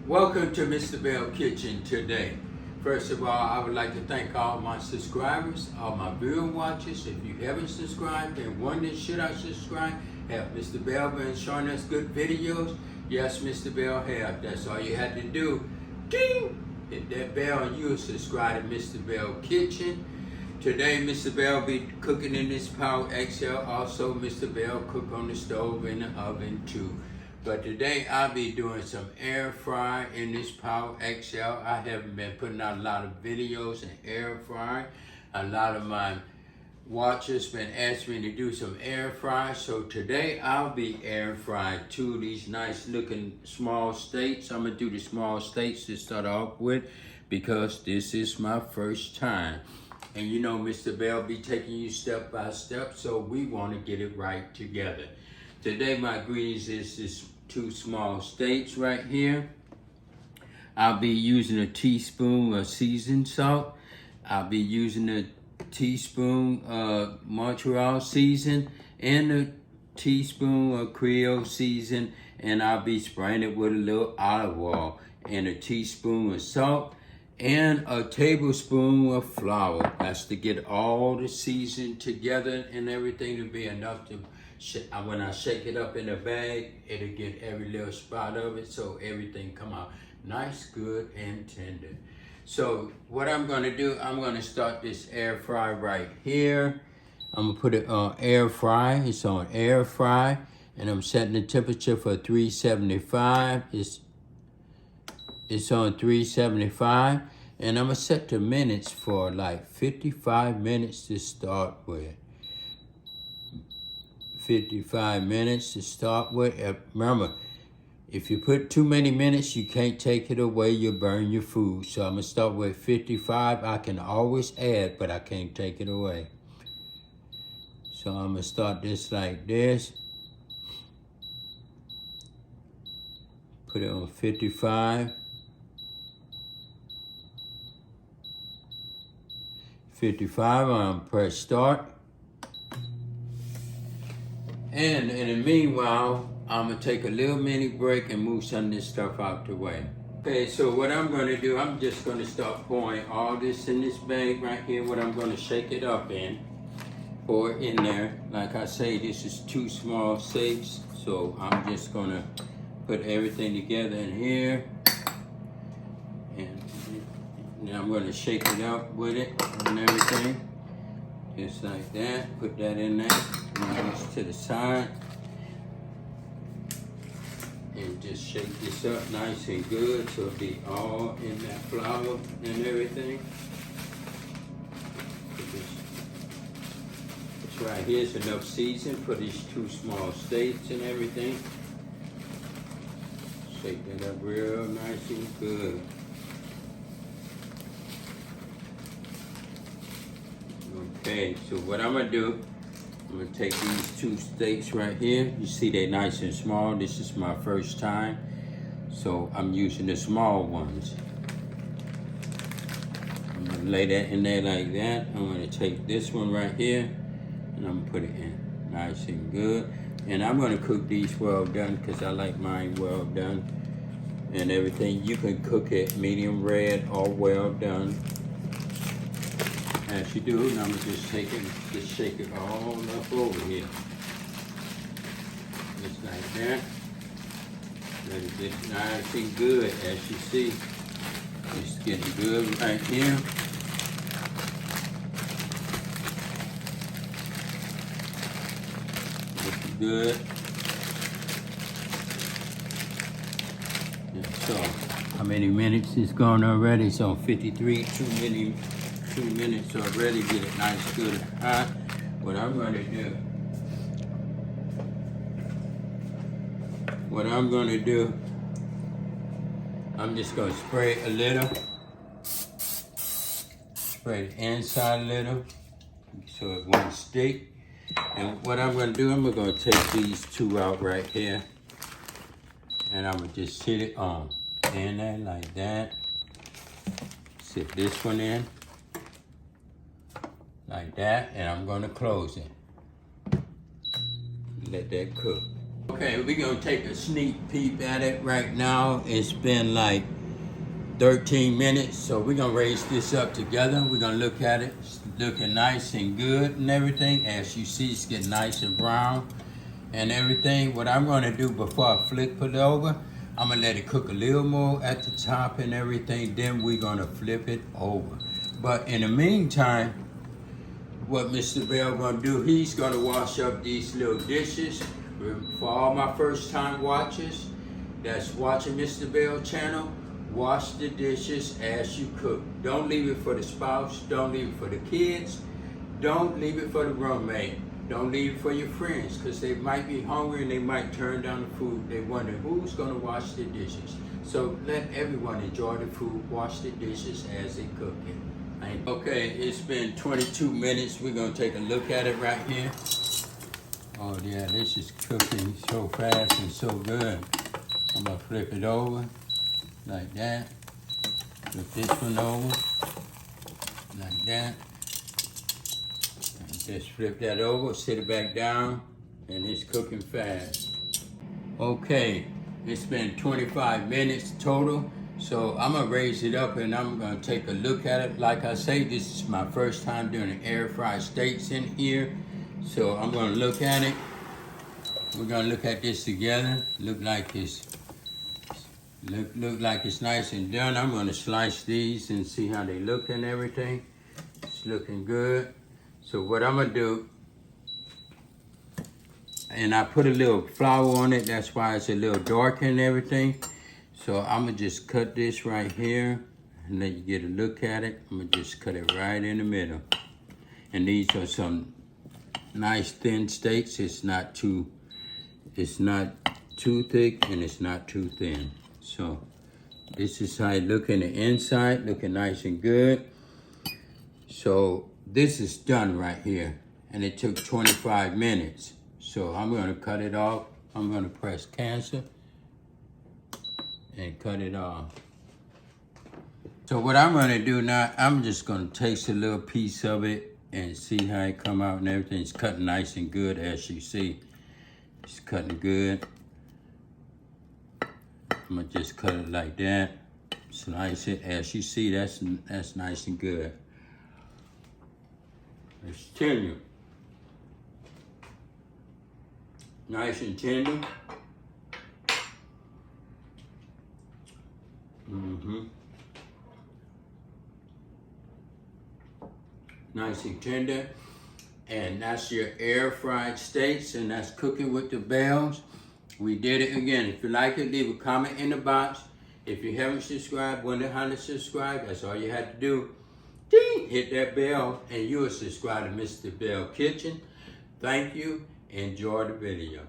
Welcome to Mr. Belle Kitchen today. First of all, I would like to thank all my subscribers, all my viewer watchers. If you haven't subscribed and wondering should I subscribe, have Mr. Belle been showing us good videos? Yes, Mr. Belle have. That's all you had to do. Ding! Hit that bell and you'll subscribe to Mr. Belle Kitchen. Today, Mr. Belle be cooking in this Power XL. Also, Mr. Belle cook on the stove and the oven too. But today I'll be doing some air fry in this Power XL. I haven't been putting out a lot of videos in air fry. A lot of my watchers been asking me to do some air fry. So today I'll be air frying two of these nice looking small steaks. I'm gonna do the small steaks to start off with because this is my first time. And you know Mr. Belle be taking you step by step, so we wanna get it right together. Today my ingredients is this two small steaks right here. I'll be using a teaspoon of seasoned salt. I'll be using a teaspoon of Montreal season and a teaspoon of creole season, and I'll be spraying it with a little olive oil and a teaspoon of salt and a tablespoon of flour. That's to get all the season together and everything to be enough to when I shake it up in a bag, it'll get every little spot of it so everything come out nice, good, and tender. So what I'm gonna do, I'm gonna start this air fry right here. I'm gonna put it on air fry. It's on air fry, and I'm setting the temperature for 375. It's on 375, and I'm gonna set the minutes for like 55 minutes to start with. 55 minutes to start with. Remember, if you put too many minutes, you can't take it away, you'll burn your food. So I'm gonna start with 55. I can always add, but I can't take it away. So I'm gonna start this like this. Put it on 55. 55, I'm gonna press start. And in the meanwhile, I'm gonna take a little mini break and move some of this stuff out the way. Okay, so what I'm gonna do, I'm just gonna start pouring all this in this bag right here, what I'm gonna shake it up in. Pour it in there. Like I say, this is two small steaks, so I'm just gonna put everything together in here. And now I'm gonna shake it up with it and everything. Just like that, put that in there. Move this to the side. And just shake this up nice and good so it'll be all in that flour and everything. This right here is enough season for these two small steaks and everything. Shake that up real nice and good. Okay, so what I'm gonna do, I'm gonna take these two steaks right here. You see they're nice and small. This is my first time, so I'm using the small ones. I'm gonna lay that in there like that. I'm gonna take this one right here, and I'm gonna put it in nice and good. And I'm gonna cook these well done, because I like mine well done and everything. You can cook it medium red or well done, as you do. And I'm gonna just take it, just shake it all up over here. Just like that. Let it get nice and good, as you see. It's getting good right here. Looking good. And so, how many minutes is gone already? It's on 53, 2 minutes already. Get it nice, good, and hot. What I'm gonna do, I'm just gonna spray a little. Spray the inside a little so it won't stick. And what I'm gonna do, I'm gonna take these two out right here, and I'm gonna just sit it on in there like that. Sit this one in like that, and I'm gonna close it. Let that cook. Okay, we're gonna take a sneak peek at it right now. It's been like 13 minutes, so we're gonna raise this up together. We're gonna look at it. It's looking nice and good and everything. As you see, it's getting nice and brown and everything. What I'm gonna do before I flip it over, I'm gonna let it cook a little more at the top and everything. Then we're gonna flip it over. But in the meantime, what Mr. Belle gonna do, he's gonna wash up these little dishes. For all my first time watchers that's watching Mr. Belle channel, wash the dishes as you cook. Don't leave it for the spouse, don't leave it for the kids, don't leave it for the roommate, don't leave it for your friends, because they might be hungry and they might turn down the food. They wonder who's gonna wash the dishes. So let everyone enjoy the food, wash the dishes as they cook it. Okay, it's been 22 minutes. We're gonna take a look at it right here. Oh yeah, this is cooking so fast and so good. I'm gonna flip it over like that. Flip this one over like that. And just flip that over, sit it back down, and it's cooking fast. Okay, it's been 25 minutes total. So I'm gonna raise it up and I'm gonna take a look at it. Like I say, this is my first time doing an air fried steaks in here. So I'm gonna look at it. We're gonna look at this together. Look like it's nice and done. I'm gonna slice these and see how they look and everything. It's looking good. So what I'm gonna do, and I put a little flour on it, that's why it's a little dark and everything. So I'm gonna just cut this right here and let you get a look at it. I'm gonna just cut it right in the middle. And these are some nice thin steaks. It's not too thick and it's not too thin. So this is how it look in the inside, looking nice and good. So this is done right here, and it took 25 minutes. So I'm gonna cut it off. I'm gonna press cancel and cut it off. So what I'm gonna do now, I'm just gonna taste a little piece of it and see how it come out and everything. It's cutting nice and good, as you see. It's cutting good. I'm gonna just cut it like that. Slice it, as you see, that's nice and good. It's tender. Nice and tender. Nice and tender. And that's your air fried steaks, and that's cooking with the Bells. We did it again. If you like it, leave a comment in the box. If you haven't subscribed, wonder how to subscribe, that's all you have to do. Ding! Hit that bell and you'll subscribe to Mr. Belle Kitchen. Thank you. Enjoy the video.